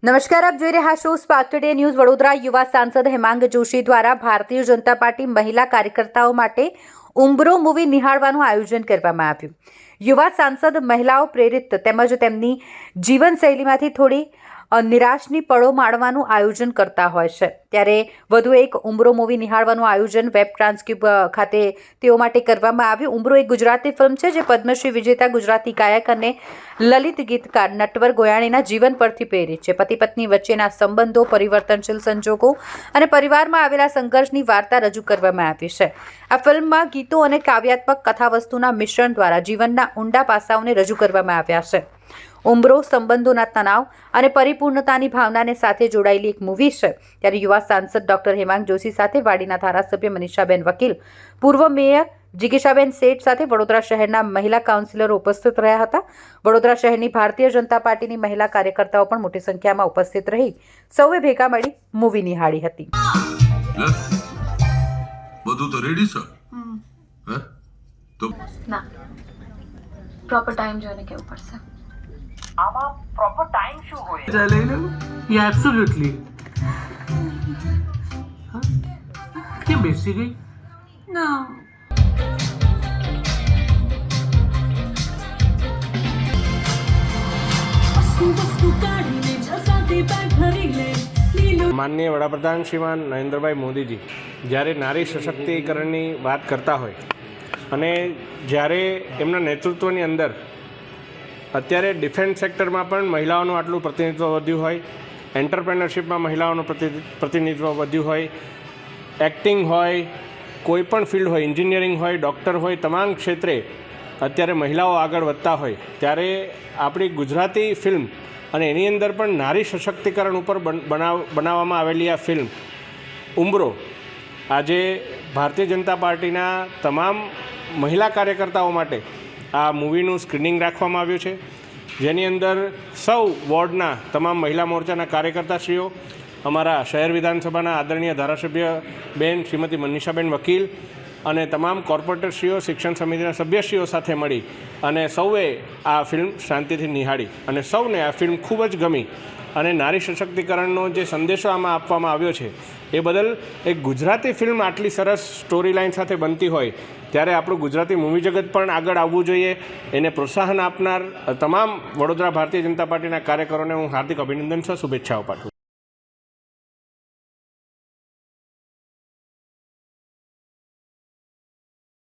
નમસ્કાર, આપ જોઈ રહ્યા છો સ્પાર્ક ટુડે ન્યૂઝ વડોદરા। યુવા સાંસદ હેમાંગ જોશી દ્વારા ભારતીય જનતા પાર્ટી મહિલા કાર્યકર્તાઓ માટે ઉંબરો મૂવી નિહાળવાનું આયોજન કરવામાં આવ્યું। યુવા સાંસદ મહિલાઓ પ્રેરિત તેમજ તેમની જીવનશૈલીમાંથી થોડી નિરાશની પળો માણવાનું આયોજન કરતા હોય છે, ત્યારે વધુ એક ઉંબરો મૂવી નિહાળવાનું આયોજન વેબ ટ્રાન્સક્યુબ ખાતે તેઓ માટે કરવામાં આવ્યું। ઉંબરો એક ગુજરાતી ફિલ્મ છે જે પદ્મશ્રી વિજેતા ગુજરાતી ગાયક અને લલિત ગીતકાર નટવર ગોયાણીના જીવન પરથી પ્રેરિત છે। પતિ પત્ની વચ્ચેના સંબંધો, પરિવર્તનશીલ સંજોગો અને પરિવારમાં આવેલા સંઘર્ષની વાર્તા રજૂ કરવામાં આવી છે। આ ફિલ્મમાં ગીતો અને કાવ્યાત્મક કથાવસ્તુના મિશ્રણ દ્વારા જીવનના ઊંડા પાસાઓને રજૂ કરવામાં આવ્યા છે। ઉંબરો સંબંધોના તણાવ અને પરિપૂર્ણતાની ભાવનાને સાથે જોડાયેલી એક મૂવી છે, ત્યારે યુવા સાંસદ ડોક્ટર હેમાંગ જોશી સાથે વાડીના ધારાસભ્ય મનીષાબેન વકીલ, પૂર્વ મેયર જિગીશાબેન શેઠ સાથે વડોદરા શહેરના મહિલા કાઉન્સિલરો ઉપસ્થિત રહ્યા હતા। વડોદરા શહેરની ભારતીય જનતા પાર્ટીની મહિલા કાર્યકર્તાઓ પણ મોટી સંખ્યામાં ઉપસ્થિત રહી સૌએ ભેગા મળી મૂવી નિહાળી હતી। બધું તો રેડી છે હે તો ના પ્રોપર ટાઈમ જોઈને કેવું પડશે। આમાં પ્રોપર ટાઈમ શું હોય? લઈ લો યા એબ્સોલ્યુટલી કેમ બેસી ગઈ? ના માનનીય વડાપ્રધાન શ્રીમાન નરેન્દ્રભાઈ મોદીજી જ્યારે નારી સશક્તિકરણની વાત કરતા હોય અને જ્યારે એમના નેતૃત્વની અંદર અત્યારે ડિફેન્સ સેક્ટરમાં પણ મહિલાઓનું આટલું પ્રતિનિધિત્વ વધ્યું હોય, એન્ટરપ્રેનરશિપમાં મહિલાઓનું પ્રતિનિધિત્વ વધ્યું હોય, એક્ટિંગ હોય, કોઈ પણ ફિલ્ડ હોય, એન્જિનિયરિંગ હોય, ડૉક્ટર હોય, તમામ ક્ષેત્રે અત્યારે મહિલાઓ આગળ વધતા હોય ત્યારે આપણી ગુજરાતી ફિલ્મ અને એની અંદર પણ નારી સશક્તિકરણ ઉપર બનાવવામાં આવેલી આ ફિલ્મ ઉંબરો આજે ભારતીય જનતા પાર્ટીના તમામ મહિલા કાર્યકર્તાઓ માટે આ મૂવીનું સ્ક્રીનિંગ રાખવામાં આવ્યું છે, જેની અંદર સૌ વોર્ડના તમામ મહિલા મોરચાના કાર્યકર્તાશ્રીઓ, અમારા શહેર વિધાનસભાના આદરણીય ધારાસભ્ય બેન શ્રીમતી મનીષાબેન વકીલ અને તમામ કોર્પોરેટરશ્રીઓ, શિક્ષણ સમિતિના સભ્યશ્રીઓ સાથે મળી અને સૌએ આ ફિલ્મ શાંતિથી નિહાળી અને સૌને આ ફિલ્મ ખૂબ જ ગમી અને નારી સશક્તિકરણનો જે સંદેશો આમાં આપવામાં આવ્યો છે એ બદલ એક ગુજરાતી ફિલ્મ આટલી સરસ સ્ટોરી લાઇન સાથે બનતી હોય ત્યારે આપણું ગુજરાતી મૂવી જગત પણ આગળ આવવું જોઈએ। એને પ્રોત્સાહન આપનાર તમામ વડોદરા ભારતીય જનતા પાર્ટીના કાર્યકરોને હું હાર્દિક અભિનંદન સહ શુભેચ્છાઓ પાઠવું।